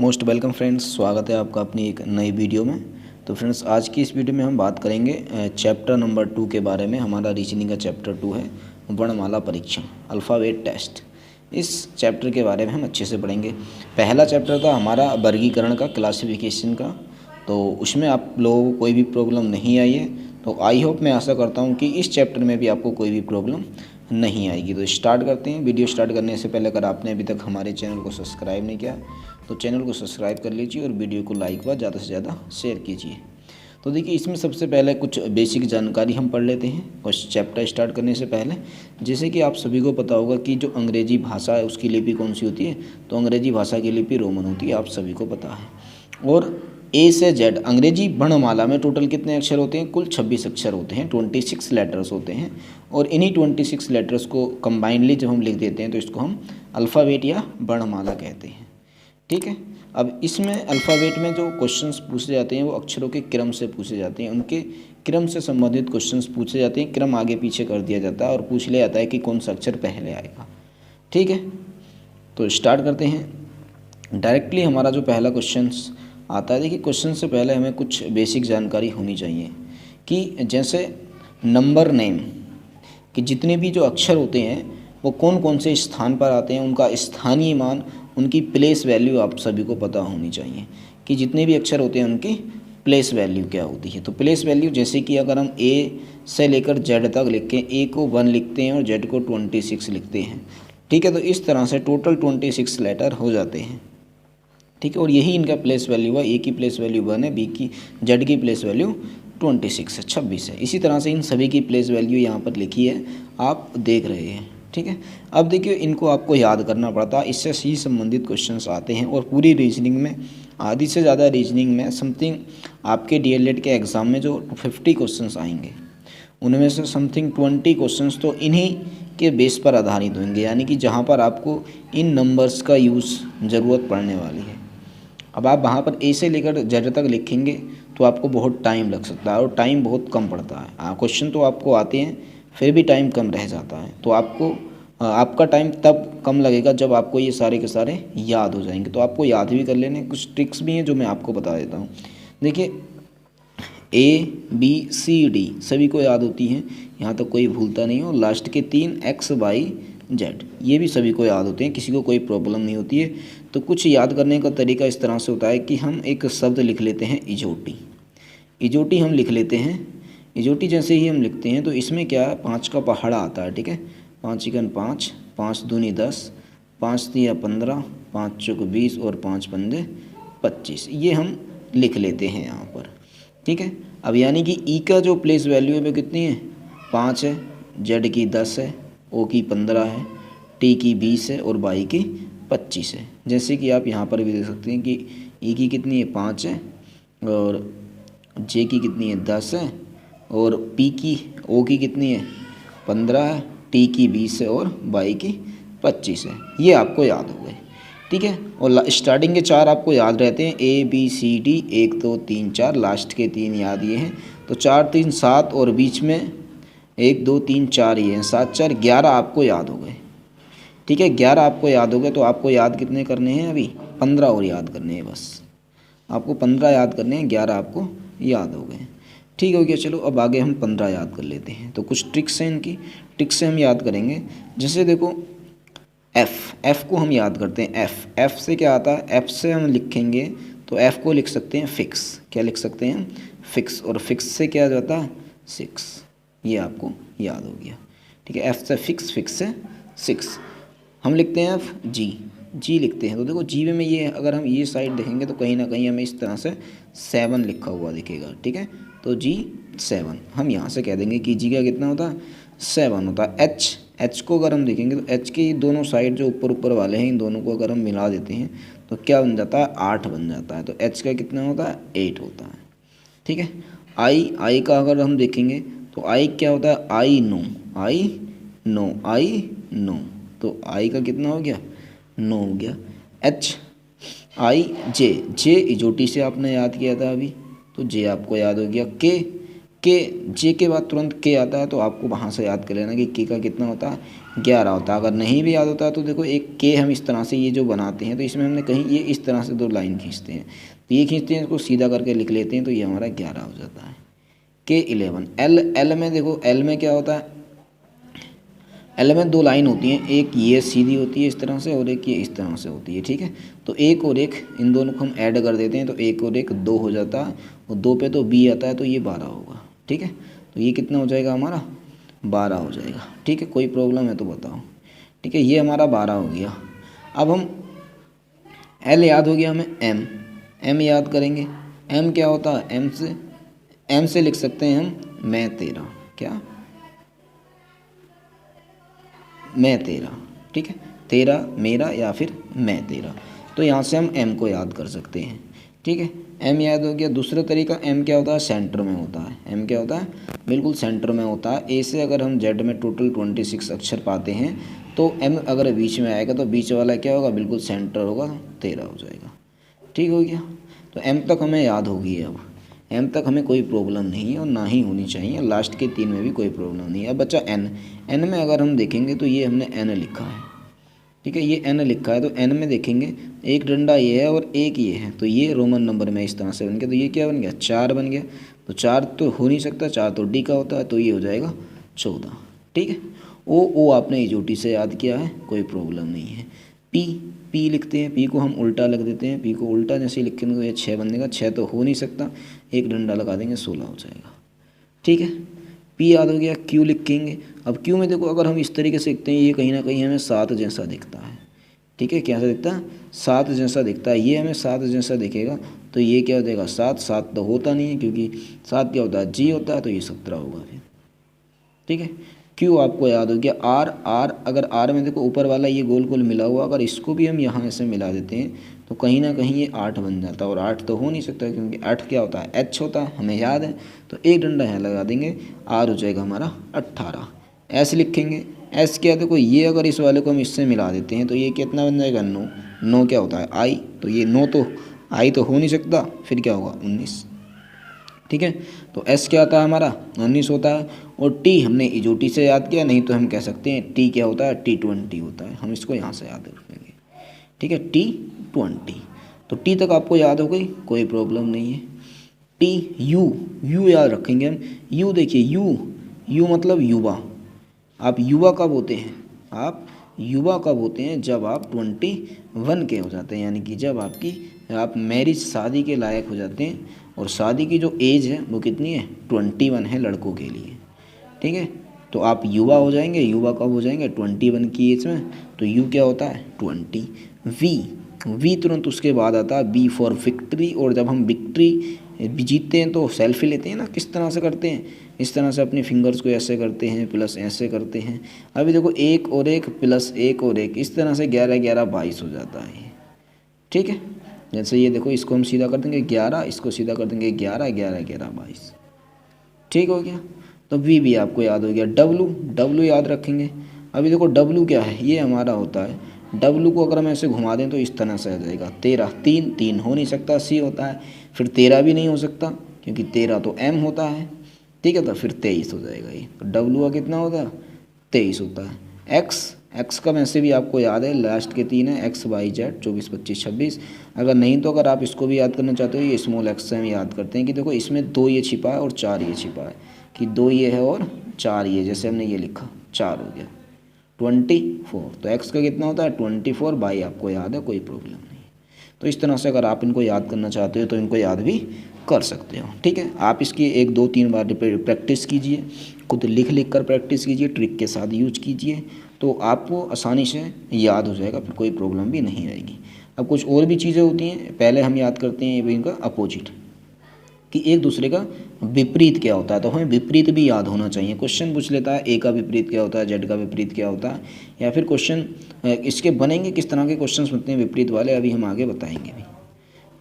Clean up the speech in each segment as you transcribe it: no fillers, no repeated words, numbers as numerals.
Most welcome friends, स्वागत है आपका अपनी एक नई वीडियो में। तो फ्रेंड्स, आज की इस वीडियो में हम बात करेंगे चैप्टर नंबर 2 के बारे में। हमारा रीजनिंग का चैप्टर 2 है वर्णमाला परीक्षण, अल्फ़ाबेट टेस्ट। इस चैप्टर के बारे में हम अच्छे से पढ़ेंगे। पहला चैप्टर था हमारा वर्गीकरण का, क्लासिफिकेशन का, तो उसमें आप लोगों को कोई भी प्रॉब्लम नहीं आई है। तो आई होप, मैं आशा करता हूँ कि इस चैप्टर में भी आपको कोई भी प्रॉब्लम नहीं आएगी। तो स्टार्ट करते हैं। वीडियो स्टार्ट करने से पहले अगर आपने अभी तक हमारे चैनल को सब्सक्राइब नहीं किया तो चैनल को सब्सक्राइब कर लीजिए और वीडियो को लाइक व ज़्यादा से ज़्यादा शेयर कीजिए। तो देखिए, इसमें सबसे पहले कुछ बेसिक जानकारी हम पढ़ लेते हैं कुछ चैप्टर स्टार्ट करने से पहले। जैसे कि आप सभी को पता होगा कि जो अंग्रेजी भाषा है उसकी लिपि कौन सी होती है, तो अंग्रेजी भाषा की लिपि रोमन होती है, आप सभी को पता है। और ए से जेड अंग्रेजी वर्णमाला में टोटल कितने अक्षर होते हैं? कुल 26 अक्षर होते हैं, 26 लेटर्स होते हैं। और इन्हीं 26 लेटर्स को कंबाइंडली जब हम लिख देते हैं तो इसको हम अल्फ़ाबेट या वर्णमाला कहते हैं। ठीक है। अब इसमें अल्फ़ाबेट में जो क्वेश्चंस पूछे जाते हैं वो अक्षरों के क्रम से पूछे जाते हैं, उनके क्रम से संबंधित क्वेश्चंस पूछे जाते हैं। क्रम आगे पीछे कर दिया जाता है और पूछ लिया जाता है कि कौन सा अक्षर पहले आएगा। ठीक है, तो स्टार्ट करते हैं डायरेक्टली। हमारा जो पहला क्वेश्चन आता है, देखिए क्वेश्चन से पहले हमें कुछ बेसिक जानकारी होनी चाहिए कि जैसे नंबर नेम कि जितने भी जो अक्षर होते हैं वो कौन कौन से स्थान पर आते हैं, उनका स्थानीय मान, उनकी प्लेस वैल्यू आप सभी को पता होनी चाहिए कि जितने भी अक्षर होते हैं उनकी प्लेस वैल्यू क्या होती है। तो प्लेस वैल्यू जैसे कि अगर हम ए से लेकर जेड तक लिखें, ए को 1 लिखते हैं और जेड को 26 लिखते हैं। ठीक है, तो इस तरह से टोटल 26 लेटर हो जाते हैं। ठीक है, और यही इनका प्लेस वैल्यू है। ए की प्लेस वैल्यू 1 है, बी की, जेड की प्लेस वैल्यू 26 है, 26 है। इसी तरह से इन सभी की प्लेस वैल्यू यहाँ पर लिखी है, आप देख रहे हैं। ठीक है, अब देखिए इनको आपको याद करना पड़ता है, इससे ही संबंधित क्वेश्चंस आते हैं। और पूरी रीजनिंग में, आधी से ज़्यादा रीजनिंग में समथिंग आपके डीएलएड के एग्ज़ाम में जो 50 क्वेश्चंस आएंगे उनमें से समथिंग 20 क्वेश्चंस तो इन्हीं के बेस पर आधारित होंगे, यानी कि जहाँ पर आपको इन नंबर्स का यूज़ ज़रूरत पड़ने वाली है। अब आप वहाँ पर ए से लेकर जेड तक लिखेंगे तो आपको बहुत टाइम लग सकता है और टाइम बहुत कम पड़ता है। क्वेश्चन तो आपको आते हैं फिर भी टाइम कम रह जाता है। तो आपका टाइम तब कम लगेगा जब आपको ये सारे के सारे याद हो जाएंगे। तो आपको याद भी कर लेने, कुछ ट्रिक्स भी हैं जो मैं आपको बता देता हूँ। देखिए, ए बी सी डी सभी को याद होती हैं, यहाँ तक कोई भूलता नहीं हो। लास्ट के 3 एक्स वाई जेड ये भी सभी को याद होते हैं, किसी को कोई प्रॉब्लम नहीं होती है। तो कुछ याद करने का तरीका इस तरह से होता है कि हम एक शब्द लिख लेते हैं, इजोटी। इजोटी हम लिख लेते हैं। इजोटी जैसे ही हम लिखते हैं तो इसमें क्या है, 5 का पहाड़ा आता है। ठीक है, 5 चिकन 5, 5 दूनी 10, 5 तिया 15, 5 चौक 20 और 5 पंजे 25, ये हम लिख लेते हैं यहाँ पर। ठीक है, अब यानी कि ई का जो प्लेस वैल्यू है वो कितनी है, 5 है, जेड की 10 है, ओ की 15 है, टी की 20 है और वाई की 25 है। जैसे कि आप यहाँ पर भी देख सकते हैं कि ई की कितनी है, 5 है, और जे की कितनी है, 10 है, और पी की, ओ की कितनी है, 15 है, टी की 20 है और वाई की 25 है। ये आपको याद हो गए। ठीक है, और स्टार्टिंग के 4 आपको याद रहते हैं, A B C D, 1 2 3 4, last के 3 याद ये हैं। तो 4 3 7 और बीच में 1 2 3 4 ये हैं, 7 4 11 आपको याद हो गए। ठीक है, 11 आपको याद हो गए। तो आपको याद कितने करने हैं, अभी 15 और याद करने हैं, बस आपको 15 याद करने हैं, 11 आपको याद हो गए। ठीक हो गया, चलो अब आगे हम 15 याद कर लेते हैं। तो कुछ ट्रिक्स हैं, इनकी ट्रिक्स से हम याद करेंगे। जैसे देखो, एफ़ को हम याद करते हैं। एफ़ से क्या आता है, एफ़ से हम लिखेंगे तो एफ़ को लिख सकते हैं फिक्स। क्या लिख सकते हैं, फिक्स। और फिक्स से क्या जाता है, 6। ये आपको याद हो गया। ठीक है, एफ़ से फिक्स, फिक्स से 6। हम लिखते हैं एफ जी लिखते हैं। तो देखो जी में ये, अगर हम ये साइड देखेंगे तो कहीं ना कहीं हमें इस तरह से 7 लिखा हुआ दिखेगा। ठीक है, तो जी 7 हम यहाँ से कह देंगे कि जी का कितना होता है, 7 होता है। एच को अगर हम देखेंगे तो एच के दोनों साइड जो ऊपर वाले हैं, इन दोनों को अगर हम मिला देते हैं तो क्या बन जाता है, 8 बन जाता है। तो एच का कितना होता है, 8 होता है। ठीक है, आई का अगर हम देखेंगे तो आई क्या होता है, आई नो। तो आई का कितना हो गया, 9 हो गया। एच आई जे इजोटी से आपने याद किया था अभी, तो जे आपको याद हो गया। के जे के बाद तुरंत के आता है, तो आपको वहाँ से याद कर लेना कि के का कितना होता है, 11 होता है। अगर नहीं भी याद होता है तो देखो एक के हम इस तरह से ये जो बनाते हैं तो इसमें हमने कहीं ये इस तरह से 2 लाइन खींचते हैं, तो ये खींचते हैं, इसको सीधा करके लिख लेते हैं, तो ये हमारा 11 हो जाता है। K11 एल में देखो एल में क्या होता है, एल में 2 लाइन होती हैं, एक ये सीधी होती है इस तरह से और एक ये इस तरह से होती है, ठीक है। तो एक और एक इन दोनों को हम ऐड कर देते हैं तो एक और एक 2 हो जाता है, और 2 पे तो बी आता है तो ये 12 होगा, ठीक है। तो ये कितना हो जाएगा हमारा 12 हो जाएगा, ठीक है। कोई प्रॉब्लम है तो बताओ, ठीक है। ये हमारा 12 हो गया। अब हम एल याद हो गया हमें, एम याद करेंगे। एम क्या होता है, एम से लिख सकते हैं हम मैं तेरा, क्या मैं तेरा, ठीक है। तेरा मेरा या फिर मैं तेरा, तो यहाँ से हम एम को याद कर सकते हैं, ठीक है। एम याद हो गया। दूसरा तरीका एम क्या होता है, सेंटर में होता है। एम क्या होता है, बिल्कुल सेंटर में होता है। ए से अगर हम जेड में टोटल 26 अक्षर पाते हैं तो एम अगर बीच में आएगा तो बीच वाला क्या होगा, बिल्कुल सेंटर होगा, 13 हो जाएगा, ठीक हो गया। तो एम तक हमें याद होगी। अब एम तक हमें कोई प्रॉब्लम नहीं है और ना ही होनी चाहिए, लास्ट के 3 में भी कोई प्रॉब्लम नहीं है। अब बच्चा एन में अगर हम देखेंगे तो ये हमने एन लिखा है, ठीक है। ये एन लिखा है तो एन में देखेंगे एक डंडा ये है और एक ये है, तो ये रोमन नंबर में इस तरह से बन गया, तो ये क्या बन गया 4 बन गया। तो 4 तो हो नहीं सकता, 4 तो डी का होता है, तो ये हो जाएगा 14, ठीक है। ओ आपने इजोटी से याद किया है, कोई प्रॉब्लम नहीं है। पी लिखते हैं, पी को हम उल्टा लिख देते हैं, पी को उल्टा जैसे लिखेंगे तो ये 6 बनेगा, 6 तो हो नहीं सकता, एक डंडा लगा देंगे 16 हो जाएगा, ठीक है। पी याद हो गया। क्यू लिखेंगे। अब क्यू में देखो अगर हम इस तरीके से लिखते हैं ये कहीं ना कहीं हमें 7 जैसा दिखता है, ठीक है। कैसा दिखता है, 7 जैसा दिखता है। ये हमें 7 जैसा दिखेगा तो ये क्या हो जाएगा 7 तो होता नहीं है, क्योंकि 7 क्या होता है जी होता है, तो ये 17 होगा फिर, ठीक है। क्यू आपको याद हो गया। आर अगर आर में देखो ऊपर वाला ये गोल गोल मिला हुआ, अगर इसको भी हम यहाँ ऐसे मिला देते हैं तो कहीं ना कहीं ये 8 बन जाता है, और 8 तो हो नहीं सकता क्योंकि 8 क्या होता है एच होता है, हमें याद है। तो एक डंडा यहाँ लगा देंगे, आर हो जाएगा हमारा 18। एस लिखेंगे। एस क्या देखो ये अगर इस वाले को हम इससे मिला देते हैं तो ये कितना बन जाएगा 9। 9 क्या होता है आई, तो ये 9 तो आई तो हो नहीं सकता, फिर क्या होगा 19, ठीक है। तो एस क्या होता है हमारा 19 होता है। और टी हमने इजोटी से याद किया, नहीं तो हम कह सकते हैं टी क्या होता है, T20 होता है, हम इसको यहाँ से याद रखेंगे, ठीक है। T20, तो टी तक आपको याद हो गई, कोई प्रॉब्लम नहीं है। टी यू याद रखेंगे हम। यू देखिए यू मतलब युवा। आप युवा कब होते हैं, आप युवा कब होते हैं, जब आप 21 के हो जाते हैं, यानी कि जब आप मैरिज शादी के लायक हो जाते हैं, और शादी की जो एज है वो कितनी है 21 है लड़कों के लिए, ठीक है। तो आप युवा हो जाएंगे। युवा कब हो जाएंगे 21 की एज में, तो यू क्या होता है 20। वी तुरंत उसके बाद आता है बी फॉर विक्ट्री, और जब हम विक्ट्री जीतते हैं तो सेल्फी लेते हैं ना, किस तरह से करते हैं, इस तरह से अपनी फिंगर्स को ऐसे करते हैं, प्लस ऐसे करते हैं। अभी देखो 1 और 1 प्लस 1 और 1, इस तरह से 11 11 22 हो जाता है, ठीक है। जैसे ये देखो इसको हम सीधा कर देंगे 11, इसको सीधा कर देंगे 11 11 11 22, ठीक हो गया। तो वी आपको याद हो गया। डब्लू याद रखेंगे। अभी देखो डब्लू क्या है, ये हमारा होता है, डब्लू को अगर हम ऐसे घुमा दें तो इस तरह से आ जाएगा 13। 3 हो नहीं सकता, सी होता है। फिर 13 भी नहीं हो सकता क्योंकि 13 तो एम होता है, ठीक है। तो फिर 23 हो जाएगा ये। तो डब्लू का कितना होता है 23 होता है। एक्स का वैसे भी आपको याद है, लास्ट के 3 है एक्स वाई जेड 24 25 26। अगर नहीं तो अगर आप इसको भी याद करना चाहते हो, ये स्मॉल एक्स से हम याद करते हैं कि देखो इसमें 2 ये छिपा है और 4 ये छिपा है, कि 2 ये है और 4 ये, जैसे हमने ये लिखा 4 हो गया 24। तो एक्स का कितना होता है 24, बाई आपको याद है, कोई प्रॉब्लम नहीं। तो इस तरह से अगर आप इनको याद करना चाहते हो तो इनको याद भी कर सकते हो, ठीक है। आप इसकी 1 2 3 बार प्रैक्टिस कीजिए, खुद लिख कर प्रैक्टिस कीजिए, ट्रिक के साथ यूज कीजिए, तो आपको आसानी से याद हो जाएगा, फिर कोई प्रॉब्लम भी नहीं आएगी। अब कुछ और भी चीज़ें होती हैं, पहले हम याद करते हैं इनका अपोजिट, कि एक दूसरे का विपरीत क्या होता है, तो हमें विपरीत भी याद होना चाहिए। क्वेश्चन पूछ लेता है ए का विपरीत क्या होता है, जेड का विपरीत क्या होता है, या फिर क्वेश्चन इसके बनेंगे किस तरह के क्वेश्चन बनते हैं विपरीत वाले, अभी हम आगे बताएंगे भी,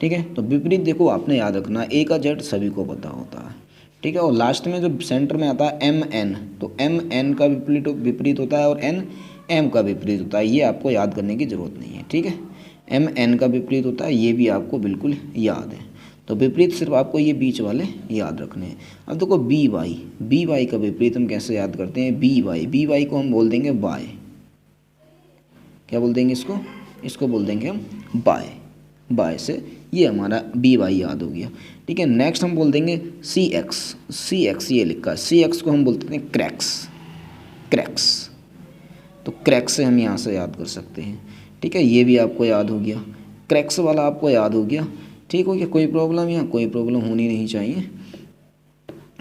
ठीक है। तो विपरीत देखो आपने याद रखना, ए का जेड सभी को पता होता है, ठीक है। और लास्ट में जो सेंटर में आता है एम एन, तो एम एन का विपरीत होता है और एन एम का विपरीत होता है, ये आपको याद करने की ज़रूरत नहीं है, ठीक है। एम एन का विपरीत होता है, ये भी आपको बिल्कुल याद है। तो विपरीत सिर्फ आपको ये बीच वाले याद रखने हैं। अब देखो बी वाई का विपरीत हम कैसे याद करते हैं, बी वाई को हम बोल देंगे बाय, क्या बोल देंगे इसको, इसको बोल देंगे हम बाय। बाय से ये हमारा बी वाई याद हो गया। ठीक है, नेक्स्ट हम बोल देंगे सी एक्स। सी एक्स ये लिखा है, सी एक्स को हम बोलते हैं क्रैक्स। क्रैक्स, तो क्रैक्स से हम यहाँ से याद कर सकते हैं। ठीक है, ये भी आपको याद हो गया, क्रैक्स वाला आपको याद हो गया। ठीक हो गया, कोई प्रॉब्लम, यहाँ कोई प्रॉब्लम होनी नहीं चाहिए।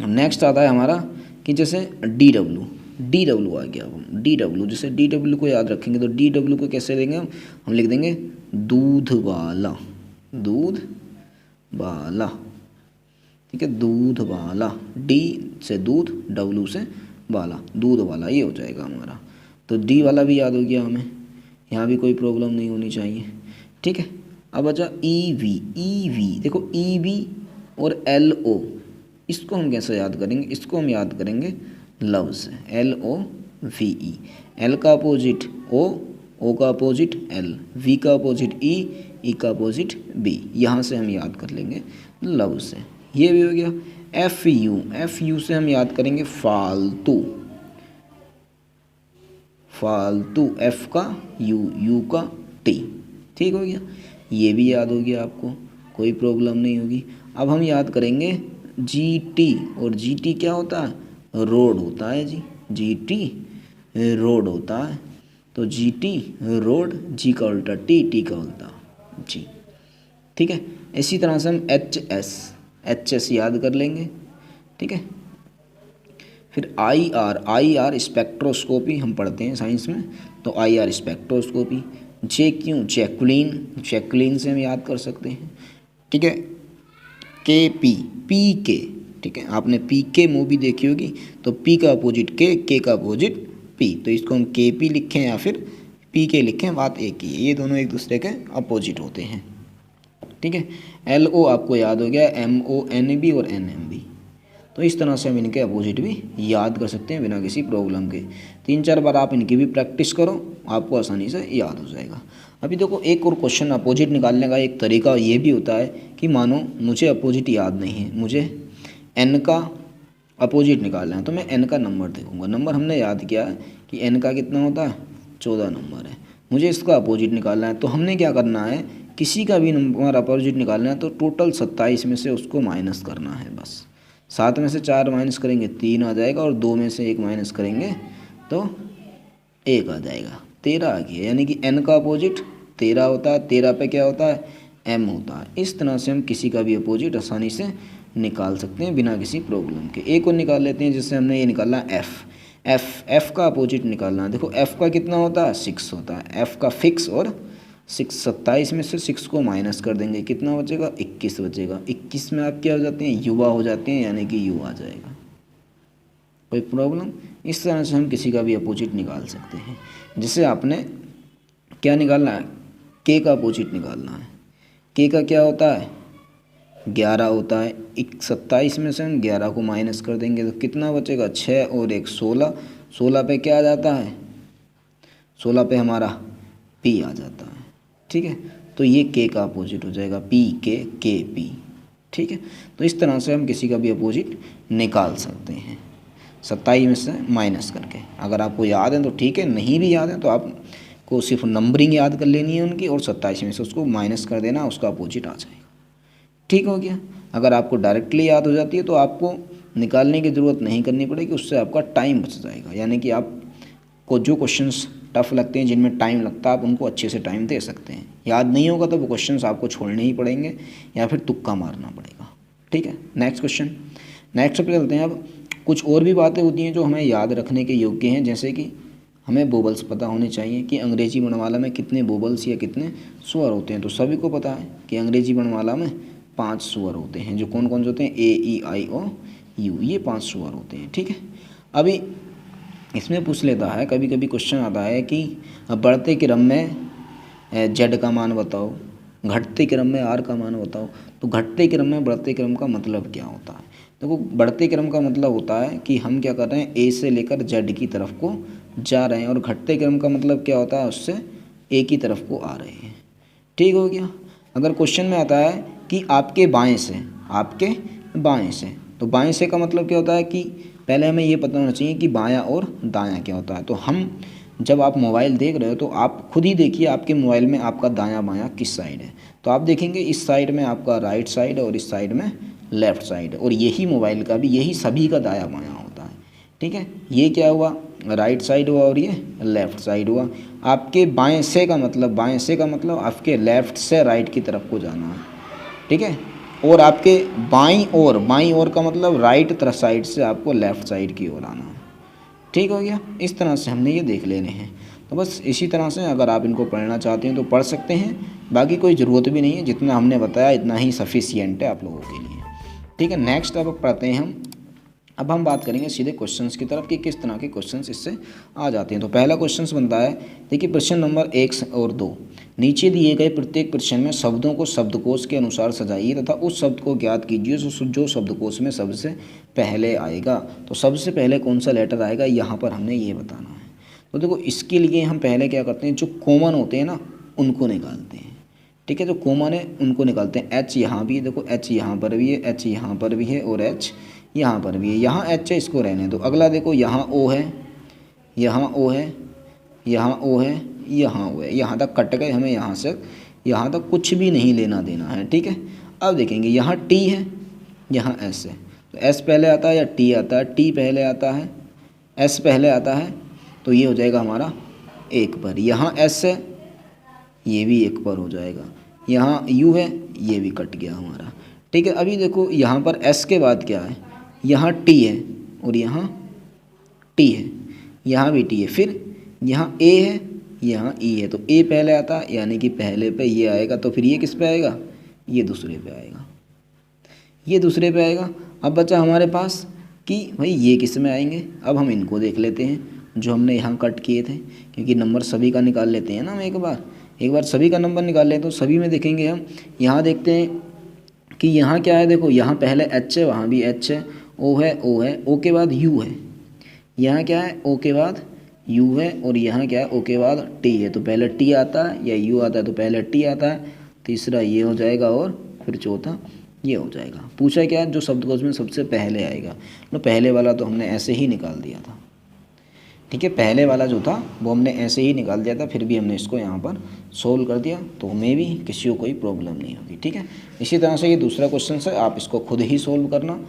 नेक्स्ट आता है हमारा कि जैसे डी डब्ल्यू, डी डब्ल्यू आ गया। अब हम डी डब्ल्यू, जैसे डी डब्ल्यू को याद रखेंगे तो डी डब्ल्यू को कैसे लेंगे हम लिख देंगे दूध वाला। दूध वाला, ठीक है, दूध वाला। डी से दूध, डब्ल्यू से वाला, दूध वाला ये हो जाएगा हमारा। तो डी वाला भी याद हो गया हमें, यहाँ भी कोई प्रॉब्लम नहीं होनी चाहिए। ठीक है, अब अच्छा ई वी। ई वी देखो, ई वी और एल ओ, इसको हम कैसे याद करेंगे, इसको हम याद करेंगे लव से, L O V E. L का अपोजिट ओ का अपोजिट एल, वी का अपोजिट ई का अपोजिट बी, यहाँ से हम याद कर लेंगे लव से। ये भी हो गया। एफ यू, एफ यू से हम याद करेंगे फालतू। फालतू, एफ का यू का टी। ठीक हो गया, ये भी याद हो गया आपको, कोई प्रॉब्लम नहीं होगी। अब हम याद करेंगे जी टी, और जी टी क्या होता है, रोड होता है जी। जी टी रोड होता है, तो जी टी रोड, जी का उल्टा टी, टी का उल्टा जी। ठीक है, इसी तरह से हम एच एस याद कर लेंगे। ठीक है, फिर आई आर स्पेक्ट्रोस्कोपी हम पढ़ते हैं साइंस में, तो I R spectroscopy. J Q Jacqueline, Jacqueline से हम याद कर सकते हैं। ठीक है, के पी के, ठीक है, आपने पी के मूवी देखी होगी, तो पी का अपोजिट के का अपोजिट पी, तो इसको हम के पी लिखें या फिर पी के लिखें, बात एक ही है, ये दोनों एक दूसरे के अपोजिट होते हैं। ठीक है, एल ओ आपको याद हो गया, एम ओ एन बी और एन एम बी, तो इस तरह से हम इनके अपोजिट भी याद कर सकते हैं बिना किसी प्रॉब्लम के। 3-4 बार आप इनकी भी प्रैक्टिस करो, आपको आसानी से याद हो जाएगा। अभी देखो, एक और क्वेश्चन अपोजिट निकालने का एक तरीका ये भी होता है कि मानो मुझे अपोजिट याद नहीं है, मुझे एन का अपोजिट निकालना है, तो मैं एन का नंबर देखूंगा। नंबर हमने याद किया है कि एन का कितना होता है, 14 नंबर है। मुझे इसका अपोजिट निकालना है, तो हमने क्या करना है, किसी का भी नंबर अपोजिट निकालना है तो टोटल 27 में से उसको माइनस करना है बस। 7 में से 4 माइनस करेंगे 3 आ जाएगा, और 2 में से 1 माइनस करेंगे तो 1 आ जाएगा, 13 आ गया। यानी कि n का अपोजिट 13 होता है, 13 पे क्या होता है, m होता है। इस तरह से हम किसी का भी अपोजिट आसानी से निकाल सकते हैं बिना किसी प्रॉब्लम के। एक और निकाल लेते हैं, जिससे हमने ये निकाला f का अपोजिट निकालना है। देखो f का कितना होता है, 6 होता है, f का फिक्स, और 27 में से 6 को माइनस कर देंगे, कितना बचेगा, 21 बचेगा। 21 में आप क्या हो जाते हैं, युवा हो जाते हैं, यानी कि यू आ जाएगा, कोई प्रॉब्लम। इस तरह से हम किसी का भी अपोजिट निकाल सकते हैं। जैसे आपने क्या निकालना है, के का अपोजिट निकालना है। के का क्या होता है, 11 होता है। 27 में से हम 11 को माइनस कर देंगे तो कितना बचेगा, 6 और 1 16। 16 पे क्या आ जाता है, 16 पे हमारा पी आ जाता है। ठीक है, तो ये के का अपोजिट हो जाएगा, पी के पी। ठीक है, तो इस तरह से हम किसी का भी अपोजिट निकाल सकते हैं 27 में से माइनस करके। अगर आपको याद है तो ठीक है, नहीं भी याद है तो आपको सिर्फ नंबरिंग याद कर लेनी है उनकी, और 27 में से उसको माइनस कर देना, उसका अपोजिट आ जाएगा। ठीक हो गया। अगर आपको डायरेक्टली याद हो जाती है तो आपको निकालने की ज़रूरत नहीं करनी पड़ेगी, उससे आपका टाइम बच जाएगा। यानी कि आपको जो क्वेश्चंस टफ लगते हैं, जिनमें टाइम लगता है, आप उनको अच्छे से टाइम दे सकते हैं। याद नहीं होगा तो वो क्वेश्चंस आपको छोड़ने ही पड़ेंगे या फिर तुक्का मारना पड़ेगा। ठीक है, नेक्स्ट क्वेश्चन, नेक्स्ट पे चलते हैं। अब कुछ और भी बातें होती हैं जो हमें याद रखने के योग्य हैं, जैसे कि हमें वोवल्स पता होने चाहिए कि अंग्रेजी वर्णमाला में कितने वोवल्स या कितने स्वर होते हैं। तो सभी को पता है कि अंग्रेजी वर्णमाला में 5 स्वर होते हैं, जो कौन कौन से होते हैं, ए ई आई ओ यू, ये 5 स्वर होते हैं। ठीक है, अभी इसमें पूछ लेता है, कभी कभी क्वेश्चन आता है कि बढ़ते क्रम में जेड का मान बताओ, घटते क्रम में आर का मान बताओ। तो घटते क्रम में बढ़ते क्रम का मतलब क्या होता है, देखो बढ़ते क्रम का मतलब होता है कि हम क्या कर रहे हैं, ए से लेकर जेड की तरफ को जा रहे हैं, और घटते क्रम का मतलब क्या होता है, उससे ए की तरफ को आ रहे हैं। ठीक हो गया। अगर क्वेश्चन में आता है कि आपके बाएं से, आपके बाएं से, तो बाएं से का मतलब क्या होता है कि पहले हमें ये पता होना चाहिए कि बायां और दायां क्या होता है। तो हम जब आप मोबाइल देख रहे हो तो आप खुद ही देखिए आपके मोबाइल में आपका दायां बायां किस साइड है। तो आप देखेंगे इस साइड में आपका राइट साइड है और इस साइड में लेफ़्ट साइड है, और यही मोबाइल का भी, यही सभी का दायां बायां होता है। ठीक है, ये क्या हुआ, राइट साइड हुआ और ये लेफ़्ट साइड हुआ। आपके बाएं से का मतलब आपके लेफ़्ट से राइट की तरफ को जाना है। ठीक है, और आपके बाईं ओर का मतलब राइट तरफ साइड से आपको लेफ़्ट साइड की ओर आना है। ठीक हो गया, इस तरह से हमने ये देख लेने हैं। तो बस इसी तरह से अगर आप इनको पढ़ना चाहते हैं तो पढ़ सकते हैं, बाकी कोई ज़रूरत भी नहीं है, जितना हमने बताया इतना ही सफिशिएंट है आप लोगों के लिए। ठीक है, नेक्स्ट अब पढ़ते हैं हम। अब हम बात करेंगे सीधे क्वेश्चंस की तरफ कि किस तरह के क्वेश्चंस इससे आ जाते हैं। तो पहला क्वेश्चंस बनता है, देखिए प्रश्न नंबर 1 और 2, नीचे दिए गए प्रत्येक प्रश्न में शब्दों को शब्दकोश के अनुसार सजाइए तथा उस शब्द को ज्ञात कीजिए जो शब्दकोश में सबसे पहले आएगा। तो सबसे पहले कौन सा लेटर आएगा यहाँ पर हमने ये बताना है। तो देखो इसके लिए हम पहले क्या करते हैं, जो कॉमन होते हैं ना उनको निकालते हैं। ठीक है, जो कॉमन है उनको निकालते हैं। एच यहाँ भी है, देखो एच यहाँ पर भी है, एच यहाँ पर भी है और एच यहाँ पर भी है। यहाँ एच है, इसको रहने दो। अगला देखो यहाँ ओ है, यहाँ ओ है, यहाँ ओ है, यहाँ ओ है। यहाँ तक कट गए, हमें यहाँ से यहाँ तक कुछ भी नहीं लेना देना है। ठीक है, अब देखेंगे यहाँ टी है, यहाँ एस है। तो एस पहले आता है या टी आता है? टी पहले आता है, एस पहले आता है, तो ये हो जाएगा हमारा 1 पर। यहाँ एस है, ये भी 1 पर हो जाएगा। यहाँ यू है, ये भी कट गया हमारा। ठीक है, अभी देखो यहाँ पर एस के बाद क्या है, यहाँ टी है और यहाँ टी है, यहाँ भी टी है, फिर यहाँ ए है, यहाँ ई है। तो ए पहले आता है, यानी कि पहले पे ये आएगा। तो फिर ये किस पे आएगा, ये दूसरे पे आएगा, ये दूसरे पे आएगा। अब बचा हमारे पास कि भाई ये किस में आएंगे। अब हम इनको देख लेते हैं जो हमने यहाँ कट किए थे, क्योंकि नंबर सभी का निकाल लेते हैं ना हम एक बार सभी का नंबर निकाल लें। तो सभी में देखेंगे हम, यहाँ देखते हैं कि यहाँ क्या है। देखो यहाँ पहले एच है, वहाँ भी एच है, ओ है, ओ के बाद यू है। यहाँ क्या है, ओ के बाद यू है, और यहाँ क्या है, ओ के बाद टी है। तो पहले टी आता है या यू आता है, तो पहले टी आता है, तीसरा ये हो जाएगा और फिर चौथा ये हो जाएगा। पूछा क्या है, जो शब्दकोश में सबसे पहले आएगा। तो पहले वाला तो हमने ऐसे ही निकाल दिया था। ठीक है, पहले वाला जो था वो हमने ऐसे ही निकाल दिया था, फिर भी हमने इसको यहाँ पर सोल्व कर दिया, तो हमें भी किसी को कोई प्रॉब्लम नहीं होगी। ठीक है, इसी तरह से ये दूसरा क्वेश्चन है, आप इसको खुद ही सोल्व करना।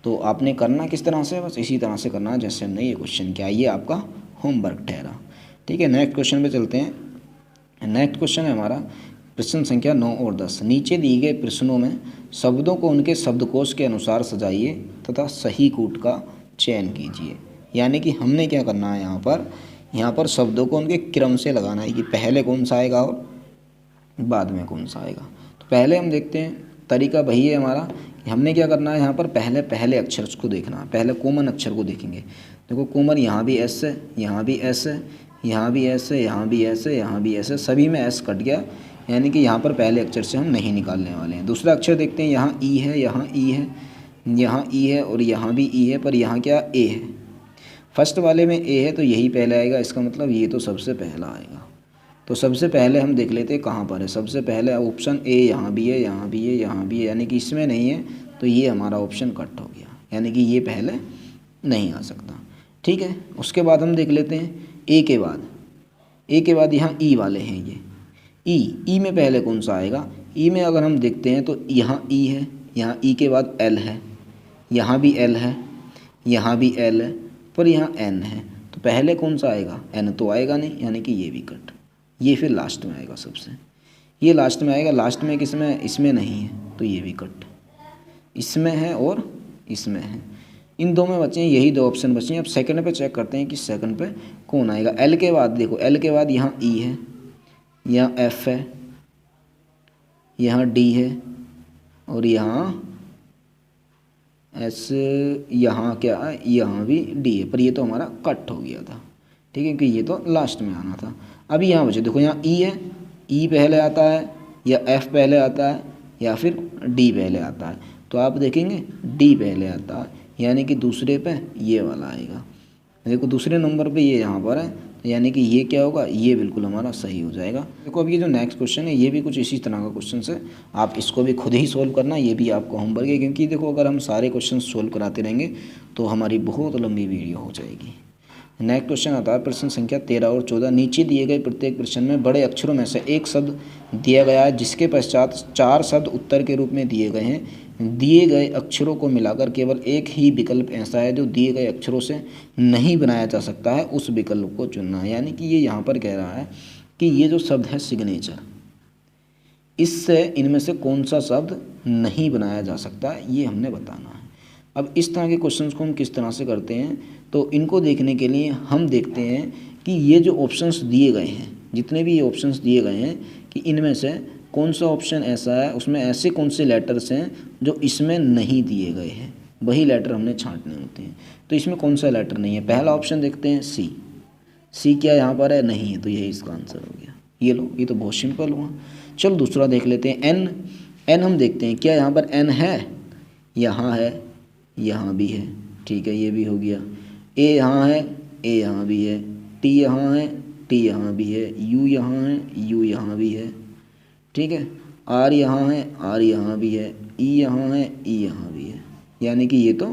तो आपने करना किस तरह से, बस इसी तरह से करना जैसे हमने ये क्वेश्चन किया। ये आपका होमवर्क ठहरा। ठीक है, नेक्स्ट क्वेश्चन पे चलते हैं। नेक्स्ट क्वेश्चन है हमारा प्रश्न संख्या 9 और 10। नीचे दिए गए प्रश्नों में शब्दों को उनके शब्दकोश के अनुसार सजाइए तथा सही कूट का चयन कीजिए। यानी कि हमने क्या करना है, यहाँ पर शब्दों को उनके क्रम से लगाना है कि पहले कौन सा आएगा और बाद में कौन सा आएगा। तो पहले हम देखते हैं, तरीका वही है हमारा कि हमने क्या करना है, यहाँ पर पहले अक्षर को देखना है, पहले कॉमन अक्षर को देखेंगे। देखो कॉमन यहाँ भी एस है, यहाँ भी एस है, यहाँ भी एस है, यहाँ भी एस है, यहाँ भी एस है, सभी में एस कट गया, यानी कि यहाँ पर पहले अक्षर से हम नहीं निकालने वाले हैं। दूसरा अक्षर देखते हैं, यहाँ ई है, यहाँ ई है, यहाँ ई है और यहाँ भी ई है, पर यहाँ क्या ए है। फर्स्ट वाले में ए है तो यही पहले आएगा, इसका मतलब ये तो सबसे पहला आएगा। तो सबसे पहले हम देख लेते हैं कहाँ पर है। सबसे पहले ऑप्शन ए, यहाँ भी है, यहाँ भी है, यहाँ भी है, यानी कि इसमें नहीं है, तो ये हमारा ऑप्शन कट हो गया, यानी कि ये पहले नहीं आ सकता। ठीक है, उसके बाद हम देख लेते हैं ए के बाद यहाँ ई वाले हैं, ये ई में पहले कौन सा आएगा। ई में अगर हम देखते हैं तो यहाँ ई है, यहाँ ई के बाद एल है, यहाँ भी एल है, यहाँ भी एल है, पर यहाँ एन है, तो पहले कौन सा आएगा, एन तो आएगा नहीं, यानी कि ये भी कट। ये फिर लास्ट में आएगा, सबसे ये लास्ट में आएगा। लास्ट में किसमें, इसमें नहीं है, तो ये भी कट। इसमें है और इसमें है, इन दो में बचे हैं, यही दो ऑप्शन बचे हैं। अब सेकंड पे चेक करते हैं कि सेकंड पे कौन आएगा। एल के बाद देखो, एल के बाद यहाँ ई है, यहाँ एफ है, यहाँ डी है और यहाँ एस, यहाँ क्या है, यहाँ भी डी है, पर ये तो हमारा कट हो गया था। ठीक है, क्योंकि ये तो लास्ट में आना था। अभी यहाँ बचे, देखो यहाँ ई है, ई पहले आता है या एफ पहले आता है या फिर डी पहले आता है। तो आप देखेंगे डी पहले आता है, यानी कि दूसरे पे ये वाला आएगा। देखो दूसरे नंबर पे ये यहाँ पर है, तो यानी कि ये क्या होगा, ये बिल्कुल हमारा सही हो जाएगा। देखो अब ये जो नेक्स्ट क्वेश्चन है, ये भी कुछ इसी तरह का क्वेश्चन है, आप इसको भी खुद ही सोल्व करना, ये भी आपको होमवर्क है। क्योंकि देखो अगर हम सारे क्वेश्चन सोल्व कराते रहेंगे तो हमारी बहुत लंबी वीडियो हो जाएगी। नेक्स्ट क्वेश्चन आता है प्रश्न संख्या 13 और 14। नीचे दिए गए प्रत्येक प्रश्न में बड़े अक्षरों में से एक शब्द दिया गया है जिसके पश्चात 4 शब्द उत्तर के रूप में दिए गए हैं। दिए गए अक्षरों को मिलाकर केवल एक ही विकल्प ऐसा है जो दिए गए अक्षरों से नहीं बनाया जा सकता है, उस विकल्प को चुनना है। यानी कि ये यहाँ पर कह रहा है कि ये जो शब्द है सिग्नेचर, इससे इनमें से कौन सा शब्द नहीं बनाया जा सकता, ये हमने बताना है। अब इस तरह के क्वेश्चंस को हम किस तरह से करते हैं, तो इनको देखने के लिए हम देखते हैं कि ये जो ऑप्शंस दिए गए हैं, जितने भी ये ऑप्शंस दिए गए हैं, कि इनमें से कौन सा ऑप्शन ऐसा है, उसमें ऐसे कौन से लेटर्स हैं जो इसमें नहीं दिए गए हैं, वही लेटर हमने छांटने होते हैं। तो इसमें कौन सा लेटर नहीं है, पहला ऑप्शन देखते हैं सी। सी क्या यहाँ पर है, नहीं है, तो यही इसका आंसर हो गया। ये लो, ये तो बहुत सिंपल हुआ। चलो दूसरा देख लेते हैं, एन। एन हम देखते हैं क्या यहाँ पर एन है, यहाँ है, यहाँ भी है, ठीक है, ये भी हो गया। ए यहाँ है, ए यहाँ भी है, टी यहाँ है, टी यहाँ भी है, यू यहाँ है, यू यहाँ भी है, ठीक है, आर यहाँ है, आर यहाँ भी है, ई यहाँ है, ई यहाँ भी है। यानी कि ये तो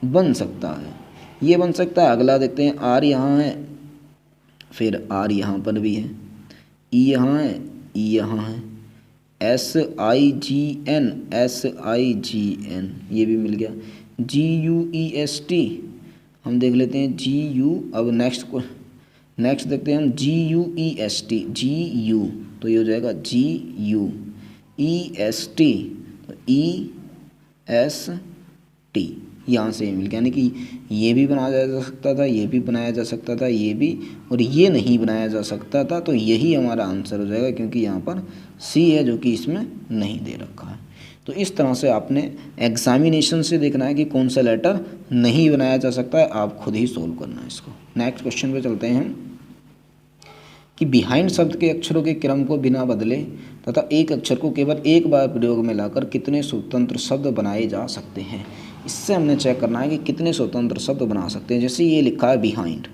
बन सकता है, ये बन सकता है। अगला देखते हैं, आर यहाँ है, फिर आर यहाँ पर भी है, ई यहाँ है, ई यहाँ है, S I G N, S I G N, ये भी मिल गया। G U E S T हम देख लेते हैं, जी यू। अब नेक्स्ट देखते हैं हम, G U E S T, G U, तो ये हो जाएगा G U E S T, तो ई एस टी, यहाँ से मिल गया। यानी कि ये भी बनाया जा सकता था, ये भी बनाया जा सकता था, ये भी, और ये नहीं बनाया जा सकता था, तो यही हमारा आंसर हो जाएगा, क्योंकि यहाँ पर सी है जो कि इसमें नहीं दे रखा है। तो इस तरह से आपने एग्जामिनेशन से देखना है कि कौन सा लेटर नहीं बनाया जा सकता है, आप खुद ही सोल्व करना है इसको। नेक्स्ट क्वेश्चन पे चलते हैं कि बिहाइंड शब्द के अक्षरों के क्रम को बिना बदले तथा एक अक्षर को केवल एक बार प्रयोग में लाकर कितने स्वतंत्र शब्द बनाए जा सकते हैं। इससे हमने चेक करना है कि कितने स्वतंत्र शब्द बना सकते हैं। जैसे ये लिखा है बिहाइंड,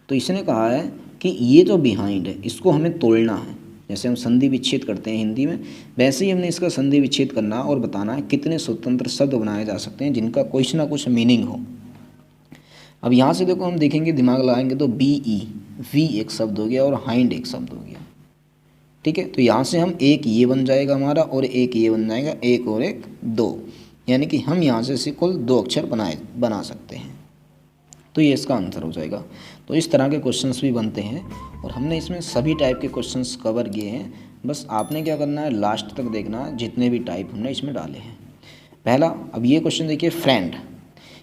तो इसने कहा है कि ये जो बिहाइंड है इसको हमें तोड़ना है। जैसे हम संधि विच्छेद करते हैं हिंदी में, वैसे ही हमने इसका संधि विच्छेद करना और बताना है कितने स्वतंत्र शब्द बनाए जा सकते हैं जिनका कुछ ना कुछ मीनिंग हो। अब यहाँ से देखो, हम देखेंगे, दिमाग लगाएंगे तो बी ई, वी एक शब्द हो गया और हाइंड एक शब्द हो गया, ठीक है। तो यहाँ से हम एक ये बन जाएगा हमारा और एक ये बन जाएगा, एक और एक दो, यानी कि हम यहाँ से कुल 2 अक्षर बना सकते हैं। तो ये इसका आंसर हो जाएगा। तो इस तरह के क्वेश्चंस भी बनते हैं और हमने इसमें सभी टाइप के क्वेश्चंस कवर किए हैं। बस आपने क्या करना है, लास्ट तक देखना जितने भी टाइप हमने इसमें डाले हैं। पहला, अब ये क्वेश्चन देखिए, फ्रेंड,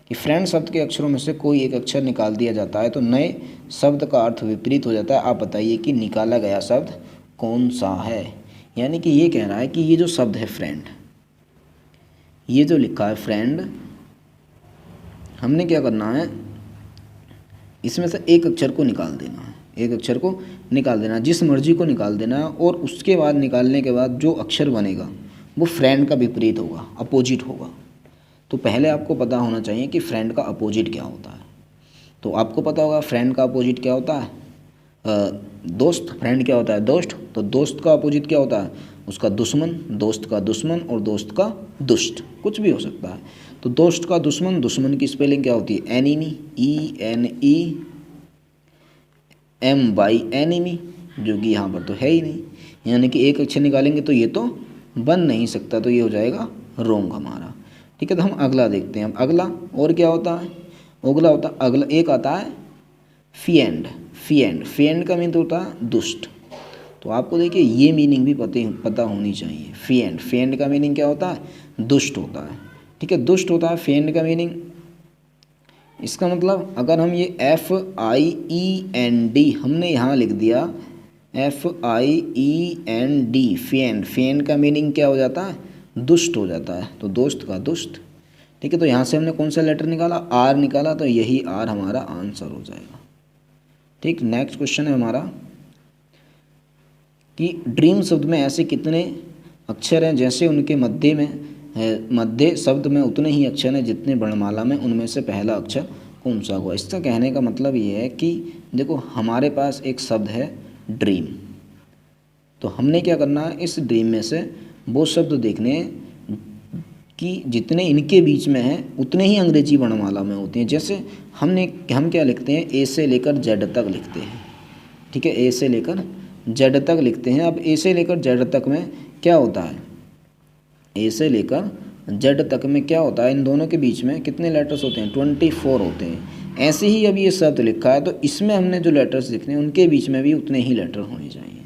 कि फ्रेंड शब्द के अक्षरों में से कोई एक अक्षर निकाल दिया जाता है तो नए शब्द का अर्थ विपरीत हो जाता है। आप बताइए कि निकाला गया शब्द कौन सा है। यानी कि ये कह रहा है कि ये जो शब्द है फ्रेंड, ये जो लिखा है फ्रेंड, हमने क्या करना है, इसमें से एक अक्षर को निकाल देना है, एक अक्षर को निकाल देना, जिस मर्जी को निकाल देना है, और उसके बाद निकालने के बाद जो अक्षर बनेगा वो फ्रेंड का विपरीत होगा, अपोजिट होगा। तो पहले आपको पता होना चाहिए कि फ्रेंड का अपोजिट क्या होता है। तो आपको पता होगा फ्रेंड का अपोजिट क्या होता है, दोस्त। फ्रेंड क्या होता है, दोस्त। तो दोस्त का अपोजिट क्या होता है, उसका दुश्मन, दोस्त का दुश्मन और दोस्त का दुष्ट, कुछ भी हो सकता है। तो दोस्त का दुश्मन, दुश्मन की स्पेलिंग क्या होती है, enemy, E N E M Y, enemy, जो कि यहाँ पर तो है ही नहीं। यानी कि एक अक्षर निकालेंगे तो ये तो बन नहीं सकता, तो ये हो जाएगा रोंग हमारा, ठीक है। तो हम अगला देखते हैं। अगला और क्या होता है, अगला एक आता है फिएंड। फिएंड का मीनिंग होता है दुष्ट। तो आपको देखिए ये मीनिंग भी पता होनी चाहिए। फिएंड का मीनिंग क्या होता है, दुष्ट होता है, ठीक है, दुष्ट होता है फिएंड का मीनिंग। इसका मतलब अगर हम ये FIEND हमने यहाँ लिख दिया, FIEND, फिएंड का मीनिंग क्या हो जाता है, दुष्ट हो जाता है। तो दोस्त का दुष्ट, ठीक है। तो यहाँ से हमने कौन सा लेटर निकाला, R निकाला, तो यही R हमारा आंसर हो जाएगा, ठीक। नेक्स्ट क्वेश्चन है हमारा कि ड्रीम शब्द में ऐसे कितने अक्षर हैं जैसे उनके मध्य में मध्य शब्द में उतने ही अक्षर हैं जितने वर्णमाला में, उनमें से पहला अक्षर कौन सा होगा। इसका कहने का मतलब ये है कि देखो हमारे पास एक शब्द है ड्रीम, तो हमने क्या करना है, इस ड्रीम में से वो शब्द देखने कि जितने इनके बीच में हैं उतने ही अंग्रेजी वर्णमाला में होते हैं। जैसे हम क्या लिखते हैं, ए से लेकर जेड तक लिखते हैं, ठीक है, ए से लेकर जेड तक लिखते हैं। अब ए से लेकर जेड तक में क्या होता है, ए से लेकर जेड तक में क्या होता है, इन दोनों के बीच में कितने लेटर्स होते हैं, 24 होते हैं। ऐसे ही अब ये शब्द लिखा है तो इसमें हमने जो लेटर्स लिखने हैं उनके बीच में भी उतने ही लेटर होने चाहिए।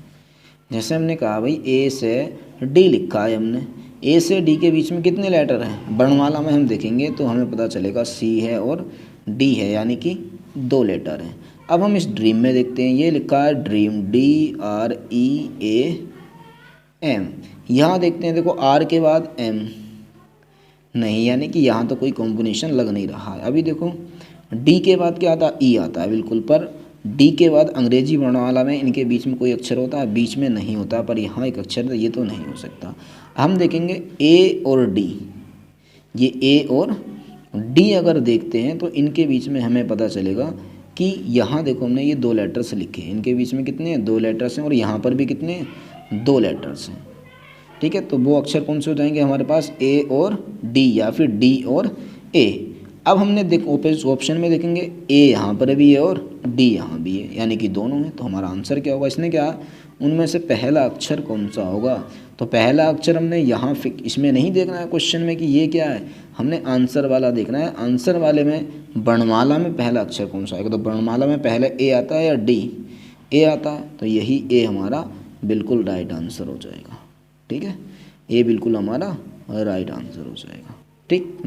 जैसे हमने कहा भाई ए से डी लिखा है हमने, ए से डी के बीच में कितने लेटर हैं, वर्णमाला में हम देखेंगे तो हमें पता चलेगा सी है और डी है, यानी कि 2 लेटर हैं। अब हम इस ड्रीम में देखते हैं, ये लिखा है ड्रीम, DREAM। यहाँ देखते हैं, देखो आर के बाद एम नहीं, यानी कि यहाँ तो कोई कॉम्बिनेशन लग नहीं रहा है। अभी देखो डी के बाद क्या आता है, ई आता है बिल्कुल, पर डी के बाद अंग्रेजी वर्णमाला में इनके बीच में कोई अक्षर होता है, बीच में नहीं होता, पर यहाँ एक अक्षर है, ये तो नहीं हो सकता। हम देखेंगे ए और डी, ये ए और डी अगर देखते हैं तो इनके बीच में हमें पता चलेगा कि यहाँ देखो हमने ये 2 लेटर्स लिखे हैं, इनके बीच में कितने हैं, 2 लेटर्स हैं, और यहाँ पर भी कितने हैं, 2 लेटर्स हैं, ठीक है। तो वो अक्षर कौन से हो जाएंगे हमारे पास, ए और डी या फिर डी और ए। अब हमने ऑप्शन में देखेंगे ए यहाँ पर भी है और डी यहाँ भी है, यानी कि दोनों हैं। तो हमारा आंसर क्या होगा, इसने क्या, उनमें से पहला अक्षर कौन सा होगा। तो पहला अक्षर हमने यहाँ इसमें नहीं देखना है क्वेश्चन में कि ये क्या है, हमने आंसर वाला देखना है। आंसर वाले में वर्णमाला में पहला अक्षर कौन सा आएगा, तो वर्णमाला में पहले ए आता है या डी, ए आता है, तो यही ए हमारा बिल्कुल राइट आंसर हो जाएगा, ठीक है, ए बिल्कुल हमारा राइट आंसर हो जाएगा, ठीक।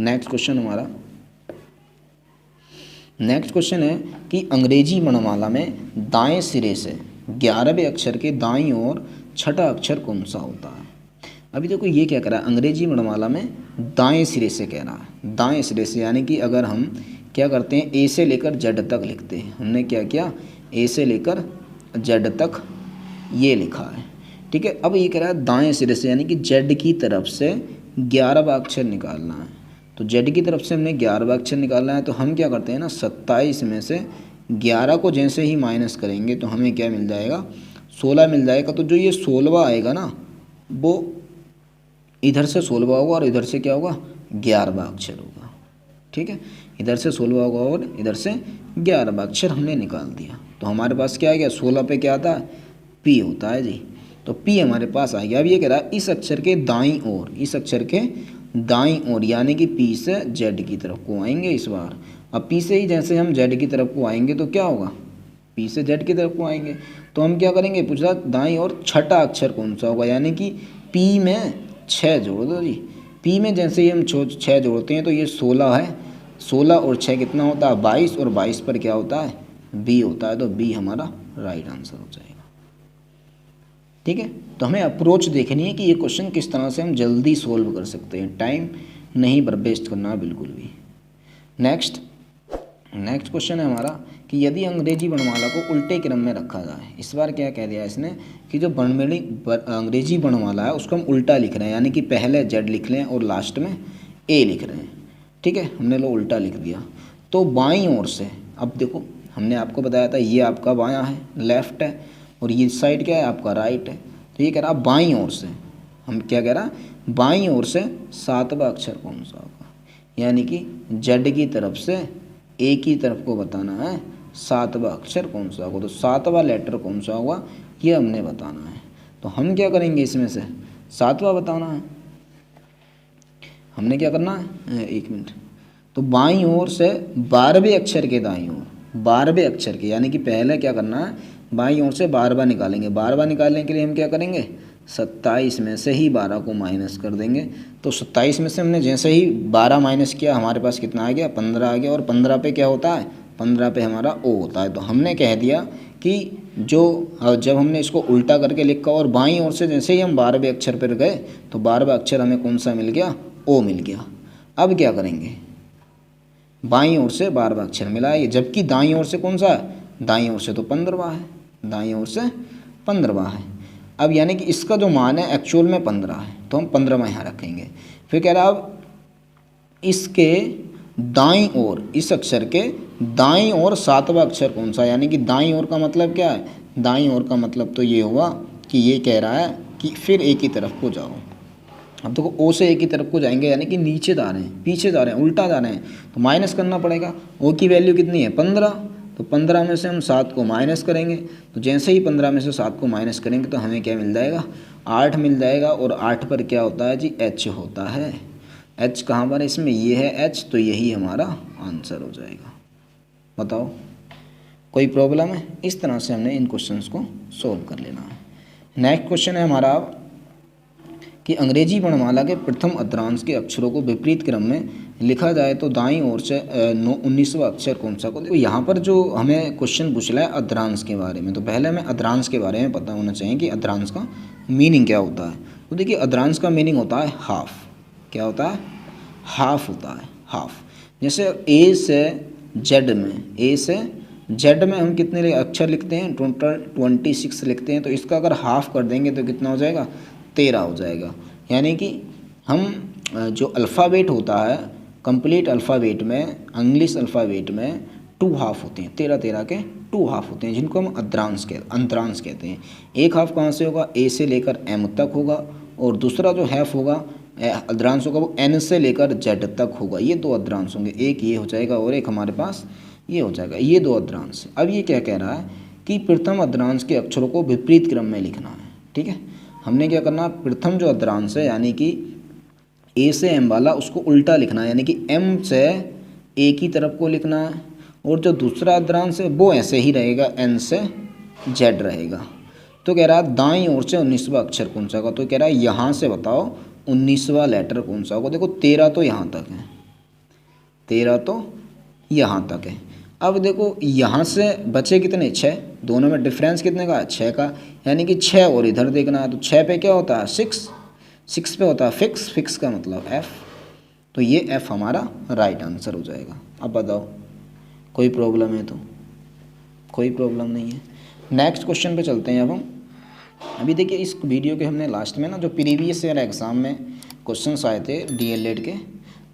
नेक्स्ट क्वेश्चन है कि अंग्रेजी वर्णमाला में दाएं सिरे से 11वें अक्षर के दाईं ओर छठा अक्षर कौन सा होता है। अभी देखो ये क्या कह रहा है, अंग्रेजी वर्णमाला में दाएं सिरे से कह रहा है, दाएं सिरे से, यानी कि अगर हम क्या करते हैं, ए से लेकर जेड तक लिखते हैं, हमने क्या किया, ए से लेकर जेड तक ये लिखा है, ठीक है। अब ये कह रहा है दाएं सिरे से, यानी कि जेड की तरफ से 11वां अक्षर निकालना है। तो जेड की तरफ से हमने 11वां अक्षर निकालना है, तो हम क्या करते हैं ना, 27 में से 11 को जैसे ही माइनस करेंगे तो हमें क्या मिल जाएगा, 16 मिल जाएगा। तो जो ये 16वां आएगा ना, वो इधर से 16वां होगा और इधर से क्या होगा, 11वां अक्षर होगा, ठीक है। इधर से 16वां होगा और इधर से 11वां अक्षर हमने निकाल दिया। तो हमारे पास क्या आ गया, 16 पे क्या आता है, पी होता है जी, तो पी हमारे पास आ गया। अब ये कह रहा है इस अक्षर के दाईं ओर, इस अक्षर के दाईं ओर, यानी कि पी से जेड की तरफ को आएंगे इस बार। अब पी से ही जैसे हम जेड की तरफ को आएंगे तो क्या होगा, पी से जेड की तरफ को आएंगे तो हम क्या करेंगे, पूछ रहा दाईं ओर छठा अक्षर कौन सा होगा, यानी कि पी में 6 जोड़ दो जी। पी में जैसे ही हम 6 जोड़ते हैं तो ये 16 है, 16 और 6 कितना होता है, 22, और 22 पर क्या होता है, बी होता है। तो बी हमारा राइट आंसर हो जाएगा, ठीक है। तो हमें अप्रोच देखनी है कि ये क्वेश्चन किस तरह से हम जल्दी सोल्व कर सकते हैं, टाइम नहीं वेस्ट करना बिल्कुल भी। नेक्स्ट क्वेश्चन है हमारा कि यदि अंग्रेजी वर्णमाला को उल्टे क्रम में रखा जाए। इस बार क्या कह दिया इसने कि जो अंग्रेजी वर्णमाला है उसको हम उल्टा लिख रहे हैं, यानी कि पहले जेड लिख लें और लास्ट में ए लिख रहे हैं, ठीक है। हमने लो उल्टा लिख दिया। तो बाईं ओर से, अब देखो हमने आपको बताया था ये आपका बायां है, लेफ्ट है, और ये साइड क्या है आपका राइट है। तो ये कह रहा बाईं ओर से, हम क्या कह रहा, बाईं ओर से 7वां अक्षर कौन सा होगा, यानी कि जेड की तरफ से ए की तरफ को बताना है 7वां अक्षर कौन सा होगा। तो 7वां लेटर कौन सा होगा ये हमने बताना है। तो हम क्या करेंगे, इसमें से 7वां बताना है, हमने क्या करना है, 1 मिनट। तो बाईं ओर से 12वें अक्षर के दाईं ओर, 12वें अक्षर के, यानी कि पहले क्या करना है, बाईं ओर से 12वां निकालेंगे। 12वां निकालने के लिए हम क्या करेंगे, 27 में से ही 12 को माइनस कर देंगे। तो 27 में से हमने जैसे ही 12 माइनस किया हमारे पास कितना आ गया, 15 आ गया, और 15 पे क्या होता है, 15 पे हमारा ओ होता है। तो हमने कह दिया कि जब हमने इसको उल्टा करके लिखा और बाईं ओर से जैसे ही हम 12वें अक्षर पर गए तो 12वां अक्षर हमें कौन सा मिल गया, ओ मिल गया। अब क्या करेंगे, बाईं ओर से 12वां अक्षर मिला है, जबकि दाईं ओर से कौन सा है, दाईं ओर से तो 15वां है, दाईं ओर से 15वां है। अब यानी कि इसका जो मान है एक्चुअल में 15 है, तो हम 15वां यहाँ रखेंगे। फिर कह रहा अब इसके दाईं ओर, इस अक्षर के दाईं ओर 7वां अक्षर कौन सा, यानी कि दाईं ओर का मतलब क्या है, दाईं ओर का मतलब तो ये हुआ कि ये कह रहा है कि फिर ए की तरफ को जाओ। अब देखो ओ से ए की तरफ को जाएंगे यानी कि नीचे जा रहे हैं, पीछे जा रहे हैं, उल्टा जा रहे हैं, तो माइनस करना पड़ेगा। ओ की वैल्यू कितनी है 15, तो 15 में से हम 7 को माइनस करेंगे, तो जैसे ही 15 में से 7 को माइनस करेंगे तो हमें क्या मिल जाएगा 8 मिल जाएगा। और 8 पर क्या होता है जी एच होता है। एच कहाँ पर है इसमें, ये है एच, तो यही हमारा आंसर हो जाएगा। बताओ कोई प्रॉब्लम है? इस तरह से हमने इन क्वेश्चंस को सोल्व कर लेना है। नेक्स्ट क्वेश्चन है हमारा कि अंग्रेजी वर्णमाला के प्रथम अक्षरांश के अक्षरों को विपरीत क्रम में लिखा जाए तो दाईं ओर से 19वां अक्षर कौन सा को। देखो यहाँ पर जो हमें क्वेश्चन पूछ रहा है अक्षरांश के बारे में, तो पहले हमें अक्षरांश के बारे में पता होना चाहिए कि अक्षरांश का मीनिंग क्या होता है। तो देखिए अक्षरांश का मीनिंग होता है हाफ। क्या होता है? हाफ होता है, हाफ। जैसे ए से जेड में, ए से जेड में हम कितने अक्षर लिखते हैं, टोटल 26 लिखते हैं, तो इसका अगर हाफ कर देंगे तो कितना हो जाएगा 13 हो जाएगा। यानी कि हम जो अल्फ़ाबेट होता है कंप्लीट अल्फ़ाबेट में, इंग्लिश अल्फ़ाबेट में 2 हाफ होते हैं, 13 के 2 हाफ होते हैं, जिनको हम अंतरांश कहते हैं। एक हाफ कहाँ से होगा, ए से लेकर एम तक होगा, और दूसरा जो हाफ होगा अद्रांश होगा वो एन से लेकर जेड तक होगा। ये 2 अद्रांश होंगे, एक ये हो जाएगा और एक हमारे पास ये हो जाएगा, ये 2 अद्रांश। अब ये क्या कह रहा है कि प्रथम अद्रांश के अक्षरों को विपरीत क्रम में लिखना है। ठीक है, हमने क्या करना, प्रथम जो अद्रांश है यानी कि ए से एम वाला उसको उल्टा लिखना है, यानी कि एम से ए की तरफ को लिखना है, और जो दूसरा अद्रांश है वो ऐसे ही रहेगा, एन से जेड रहेगा। तो कह रहा है दाईं ओर से 19वां अक्षर कौन सा होगा, तो कह रहा है यहाँ से बताओ 19वां लेटर कौन सा होगा। देखो 13 तो यहाँ तक है, 13 तो यहाँ तक है। अब देखो यहाँ से बचे कितने 6, दोनों में डिफरेंस कितने का 6 का, यानी कि 6 और इधर देखना है, तो 6 पे क्या होता है 6 पे होता है फिक्स, फिक्स का मतलब F, तो ये F हमारा राइट आंसर हो जाएगा। अब बताओ कोई प्रॉब्लम है? तो कोई प्रॉब्लम नहीं है। नेक्स्ट क्वेश्चन पे चलते हैं अब हम। अभी देखिए इस वीडियो के हमने लास्ट में ना जो प्रीवियस ईयर एग्ज़ाम में क्वेश्चंस आए थे DLED के,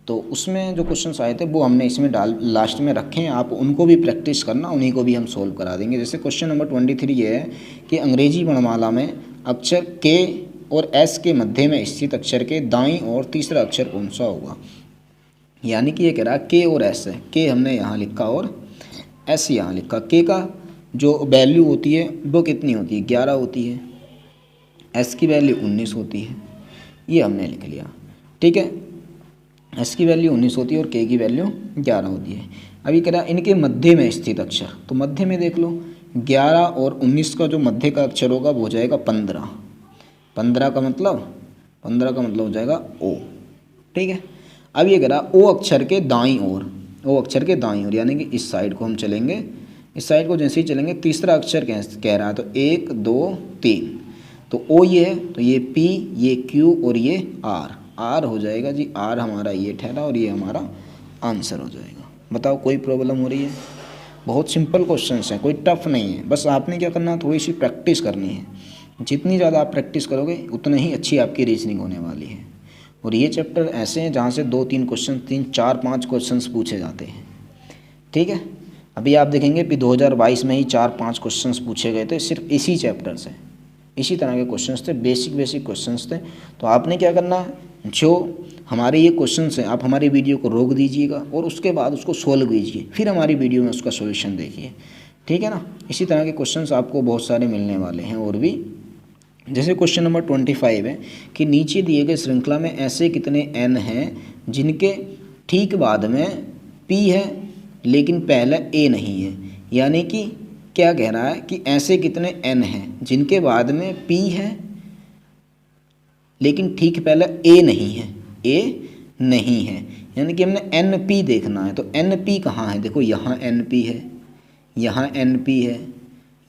तो उसमें जो क्वेश्चंस आए थे वो हमने इसमें लास्ट में रखे हैं। आप उनको भी प्रैक्टिस करना, उन्हीं को भी हम सोल्व करा देंगे। जैसे क्वेश्चन नंबर 23 ये है कि अंग्रेजी वर्णमाला में अक्षर के और एस के मध्य में स्थित अक्षर के दाईं और तीसरा अक्षर कौन सा होगा। यानी कि ये कह रहा है के और एस है, के हमने यहाँ लिखा और एस यहाँ लिखा। के का जो वैल्यू होती है वो कितनी होती है 11 होती है, एस की वैल्यू 19 होती है, ये हमने लिख लिया। ठीक है, एस की वैल्यू 19 होती है और के की वैल्यू 11 होती है। अभी कह रहा है इनके मध्य में स्थित अक्षर, तो मध्य में देख लो 11 और 19 का जो मध्य का अक्षर होगा वो हो जाएगा 15। 15 का मतलब हो जाएगा ओ। ठीक है, अब ये कह रहा ओ अक्षर के दाईं ओर, ओ अक्षर के दाईं ओर यानी कि इस साइड को हम चलेंगे, इस साइड को जैसे ही चलेंगे तीसरा अक्षर कह रहा है, तो 1 2 3, तो ओ ये है, तो ये पी, ये क्यू और ये आर हो जाएगा जी। आर हमारा ये ठहरा और ये हमारा आंसर हो जाएगा। बताओ कोई प्रॉब्लम हो रही है? बहुत सिंपल क्वेश्चंस हैं, कोई टफ नहीं है, बस आपने क्या करना है थोड़ी सी प्रैक्टिस करनी है। जितनी ज़्यादा आप प्रैक्टिस करोगे उतना ही अच्छी आपकी रीजनिंग होने वाली है। और ये चैप्टर ऐसे हैं जहाँ से 2-3 क्वेश्चन, 3 4 5 क्वेश्चंस पूछे जाते हैं। ठीक है, अभी आप देखेंगे कि 2022 में ही 4-5 क्वेश्चंस पूछे गए थे सिर्फ इसी चैप्टर से, इसी तरह के क्वेश्चंस थे, बेसिक क्वेश्चंस थे। तो आपने क्या करना है, जो हमारे ये क्वेश्चंस हैं आप हमारी वीडियो को रोक दीजिएगा और उसके बाद उसको सोल्व कीजिए, फिर हमारी वीडियो में उसका सॉल्यूशन देखिए। ठीक है ना, इसी तरह के क्वेश्चंस आपको बहुत सारे मिलने वाले हैं। और भी जैसे क्वेश्चन नंबर 25 है कि नीचे दिए गए श्रृंखला में ऐसे कितने एन हैं जिनके ठीक बाद में पी है लेकिन पहले ए नहीं है। यानी कि क्या कह रहा है कि ऐसे कितने एन हैं जिनके बाद में पी है लेकिन ठीक पहले ए नहीं है, ए नहीं है। यानी कि हमने एन पी देखना है, तो एन पी कहाँ है, देखो यहाँ एन पी है, यहाँ एन पी है,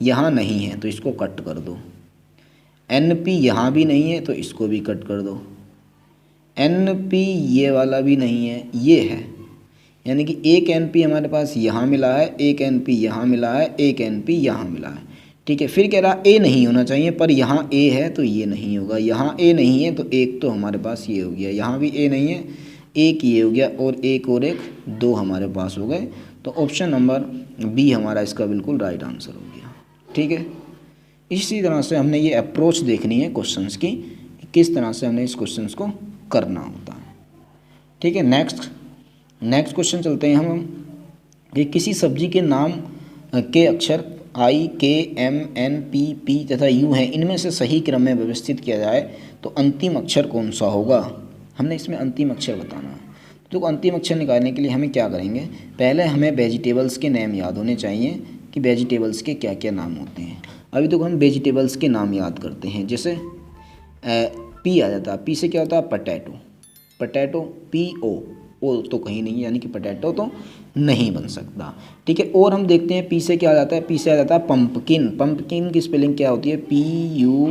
यहाँ नहीं है, तो इसको कट कर दो। एन पी यहाँ भी नहीं है तो इसको भी कट कर दो। एन पी ये वाला भी नहीं है, ये है। यानी कि एक एन पी हमारे पास यहाँ मिला है, एक एन पी यहाँ मिला है, एक एन पी यहाँ मिला है। ठीक है, फिर कह रहा ए नहीं होना चाहिए, पर यहाँ ए है तो ये नहीं होगा, यहाँ ए नहीं है तो एक तो हमारे पास ये हो गया, यहाँ भी ए नहीं है, एक ये हो गया और एक 2 हमारे पास हो गए। तो ऑप्शन नंबर बी हमारा इसका बिल्कुल राइट आंसर हो गया। ठीक है, इसी तरह से हमने ये अप्रोच देखनी है क्वेश्चंस की, किस तरह से हमने इस क्वेश्चंस को करना होता है। ठीक है, नेक्स्ट क्वेश्चन चलते हैं हम कि किसी सब्जी के नाम के अक्षर आई, के, एम, एन, पी, पी तथा यू हैं, इनमें से सही क्रम में व्यवस्थित किया जाए तो अंतिम अक्षर कौन सा होगा। हमने इसमें अंतिम अक्षर बताना है। तो अंतिम अक्षर निकालने के लिए हमें क्या करेंगे, पहले हमें वेजिटेबल्स के नाम याद होने चाहिए कि वेजिटेबल्स के क्या क्या नाम होते हैं। अभी तो हम वेजिटेबल्स के नाम याद करते हैं, जैसे पी आ जाता है, पी से क्या होता है पटैटो, पी ओ तो कहीं नहीं है, यानी कि पटैटो तो नहीं बन सकता। ठीक है, और हम देखते हैं पी से क्या आ जाता है, पी से आ जाता है पंपकिन की स्पेलिंग क्या होती है, PUMPKIN।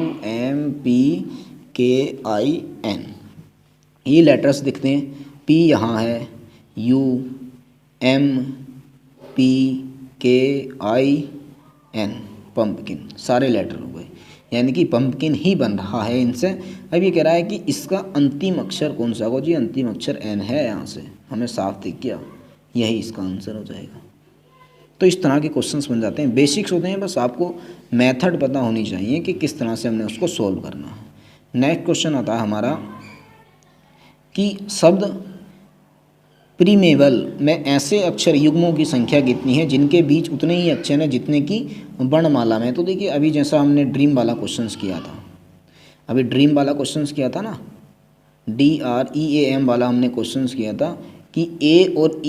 ये लेटर्स दिखते हैं, पी यहाँ है, UMPKIN, पंपकिन, सारे लेटर हो गए, यानी कि पंपकिन ही बन रहा है इनसे। अब ये कह रहा है कि इसका अंतिम अक्षर कौन सा होगा। जी अंतिम अक्षर एन है, यहाँ से हमें साफ दिख गया, यही इसका आंसर हो जाएगा। तो इस तरह के क्वेश्चंस बन जाते हैं, बेसिक्स होते हैं, बस आपको मेथड पता होनी चाहिए कि किस तरह से हमने उसको सॉल्व करना है। नेक्स्ट क्वेश्चन आता है हमारा कि शब्द प्रीमेवल में ऐसे अक्षर युग्मों की संख्या कितनी है जिनके बीच उतने ही अक्षर हैं जितने की वर्णमाला में। तो देखिए अभी जैसा हमने ड्रीम वाला क्वेश्चंस किया था, ना DREAM वाला हमने क्वेश्चंस किया था कि A और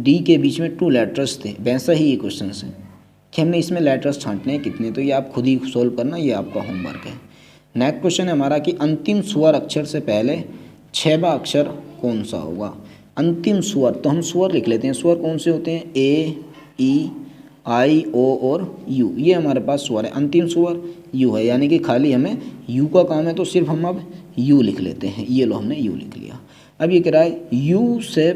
D के बीच में 2 लेटर्स थे, वैसा ही ये क्वेश्चंस है कि हमने इसमें लेटर्स छांटने हैं कितने। तो ये आप खुद ही सोल्व करना, ये आपका होमवर्क है। नेक्स्ट क्वेश्चन है हमारा कि अंतिम स्वर अक्षर से पहले 6वां अक्षर कौन सा होगा। अंतिम स्वर, तो हम स्वर लिख लेते हैं। स्वर कौन से होते हैं, A, E, I, O और U, ये हमारे पास स्वर है। अंतिम स्वर U है, यानी कि खाली हमें U का काम है, तो सिर्फ हम अब U लिख लेते हैं। ये लो हमने U लिख लिया। अब ये कह रहा है U से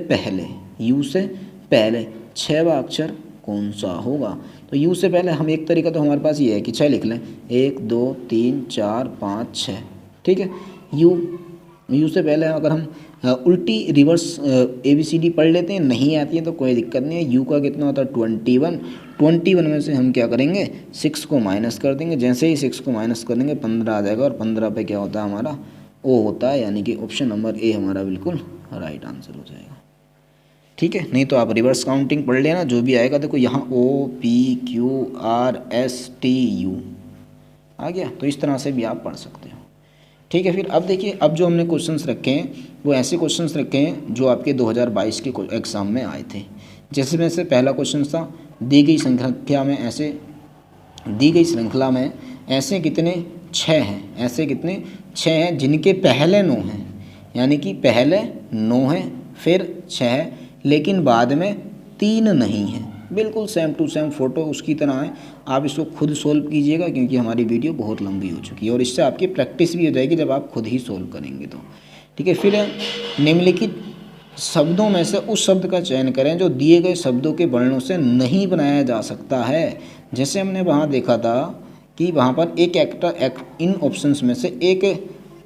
पहले 6वां अक्षर कौन सा होगा। तो U से पहले हम, एक तरीका तो हमारे पास ये है कि 6 लिख लें, 1 2 3 4 5 6। ठीक है, यू से पहले अगर हम उल्टी रिवर्स ABCD पढ़ लेते हैं, नहीं आती है तो कोई दिक्कत नहीं है। यू का कितना होता है 21 में से हम क्या करेंगे 6 को माइनस कर देंगे। जैसे ही 6 को माइनस कर देंगे 15 आ जाएगा, और 15 पे क्या होता है हमारा O होता है, यानी कि ऑप्शन नंबर A हमारा बिल्कुल राइट आंसर हो जाएगा। ठीक है, नहीं तो आप रिवर्स काउंटिंग पढ़ लेना, जो भी आएगा देखो यहाँ OPQRSTU आ गया, तो इस तरह से भी आप पढ़ सकते हो। ठीक है, फिर अब देखिए, अब जो हमने क्वेश्चंस रखे हैं वो ऐसे क्वेश्चंस रखे हैं जो आपके 2022 के एग्ज़ाम में आए थे। जैसे में से पहला क्वेश्चन था, दी गई श्रृंखला में ऐसे कितने 6 हैं जिनके पहले 9 हैं, यानी कि पहले 9 हैं फिर 6 है, लेकिन बाद में 3 नहीं है। बिल्कुल सेम टू सेम फोटो उसकी तरह है। आप इसको खुद सोल्व कीजिएगा, क्योंकि हमारी वीडियो बहुत लंबी हो चुकी है और इससे आपकी प्रैक्टिस भी हो जाएगी जब आप खुद ही सोल्व करेंगे तो। ठीक है, फिर निम्नलिखित शब्दों में से उस शब्द का चयन करें जो दिए गए शब्दों के वर्णों से नहीं बनाया जा सकता है। जैसे हमने वहाँ देखा था कि वहाँ पर इन ऑप्शंस में से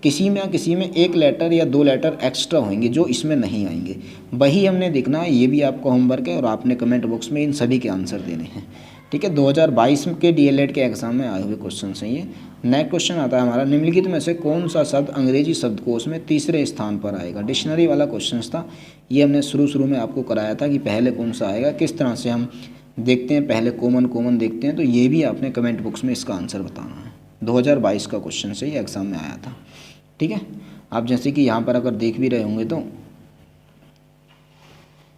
किसी में एक लेटर या 2 लेटर एक्स्ट्रा होंगे जो इसमें नहीं आएंगे, वही हमने देखना है। ये भी आपका होमवर्क है और आपने कमेंट बॉक्स में इन सभी के आंसर देने हैं। ठीक है, 2022 के DLED के एग्जाम में आए हुए क्वेश्चन हैं ये। नेक्स्ट क्वेश्चन आता है हमारा, निम्नलिखित में से कौन सा शब्द अंग्रेजी शब्दकोश में तीसरे स्थान पर आएगा। डिक्शनरी वाला क्वेश्चन था, ये हमने शुरू में आपको कराया था कि पहले कौन सा आएगा, किस तरह से हम देखते हैं, पहले कॉमन देखते हैं। तो ये भी आपने कमेंट बॉक्स में इसका आंसर बताना है। 2022 का क्वेश्चन से ये एग्ज़ाम में आया था। ठीक है, आप जैसे कि यहाँ पर अगर देख भी रहे होंगे तो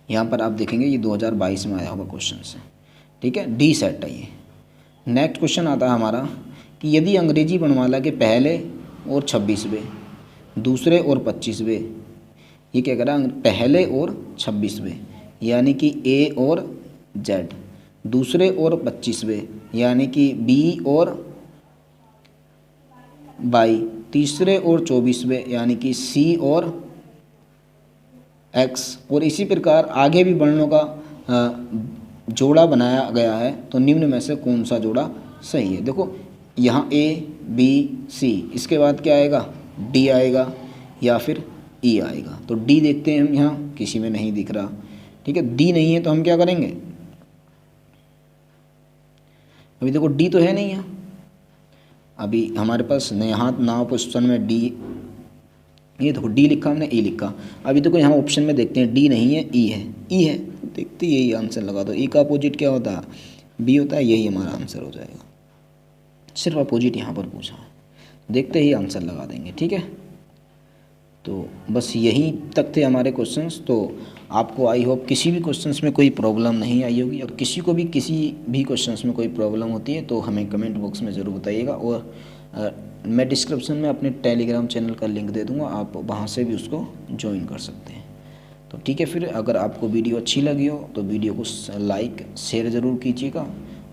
यहाँ पर आप देखेंगे ये 2022 में आया होगा क्वेश्चन से। ठीक है, D सेट है ये। नेक्स्ट क्वेश्चन आता है हमारा कि यदि अंग्रेजी वर्णमाला के पहले और 26वें, दूसरे और 25वें, ये क्या करा, पहले और 26वें यानी कि A और Z, दूसरे और 25वें यानी कि B और Y, तीसरे और 24वें यानी कि C और X, और इसी प्रकार आगे भी वर्णों का जोड़ा बनाया गया है। तो निम्न में से कौन सा जोड़ा सही है। देखो यहाँ A B C, इसके बाद क्या आएगा D आएगा या फिर E आएगा। तो D देखते हैं हम, यहाँ किसी में नहीं दिख रहा। ठीक है, D नहीं है तो हम क्या करेंगे, अभी देखो D तो है नहीं है, अभी हमारे पास यहाँ नाव क्वेश्चन में D ये देखो डी लिखा हमने, ई लिखा। अभी तो कोई यहाँ ऑप्शन में देखते हैं डी नहीं है, ई है, ई है, देखते यही आंसर लगा दो। ई का अपोजिट क्या होता है, बी होता है, यही हमारा आंसर हो जाएगा। सिर्फ अपोजिट यहाँ पर पूछा है, देखते ही आंसर लगा देंगे। ठीक है, तो बस यहीं तक थे हमारे क्वेश्चंस। तो आपको आई होप किसी भी क्वेश्चंस में कोई प्रॉब्लम नहीं आई होगी, और किसी को भी किसी भी क्वेश्चंस में कोई प्रॉब्लम होती है तो हमें कमेंट बॉक्स में ज़रूर बताइएगा। और मैं डिस्क्रिप्शन में अपने टेलीग्राम चैनल का लिंक दे दूँगा, आप वहाँ से भी उसको ज्वाइन कर सकते हैं। तो ठीक है, फिर अगर आपको वीडियो अच्छी लगी हो तो वीडियो को लाइक शेयर ज़रूर कीजिएगा,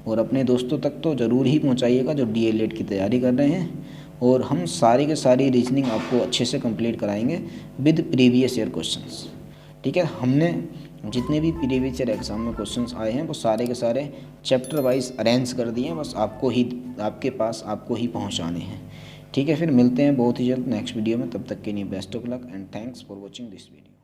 और अपने दोस्तों तक तो ज़रूर ही पहुँचाइएगा जो DLED की तैयारी कर रहे हैं। और हम सारी के सारी रीजनिंग आपको अच्छे से कंप्लीट कराएंगे विद प्रीवियस ईयर क्वेश्चंस। ठीक है, हमने जितने भी प्रीवियस ईयर एग्ज़ाम में क्वेश्चंस आए हैं वो सारे के सारे चैप्टर वाइज अरेंज कर दिए हैं, बस आपको ही आपके पास आपको ही पहुंचाने हैं। ठीक है, फिर मिलते हैं बहुत ही जल्द नेक्स्ट वीडियो में। तब तक के लिए best of luck and thanks for watching this video.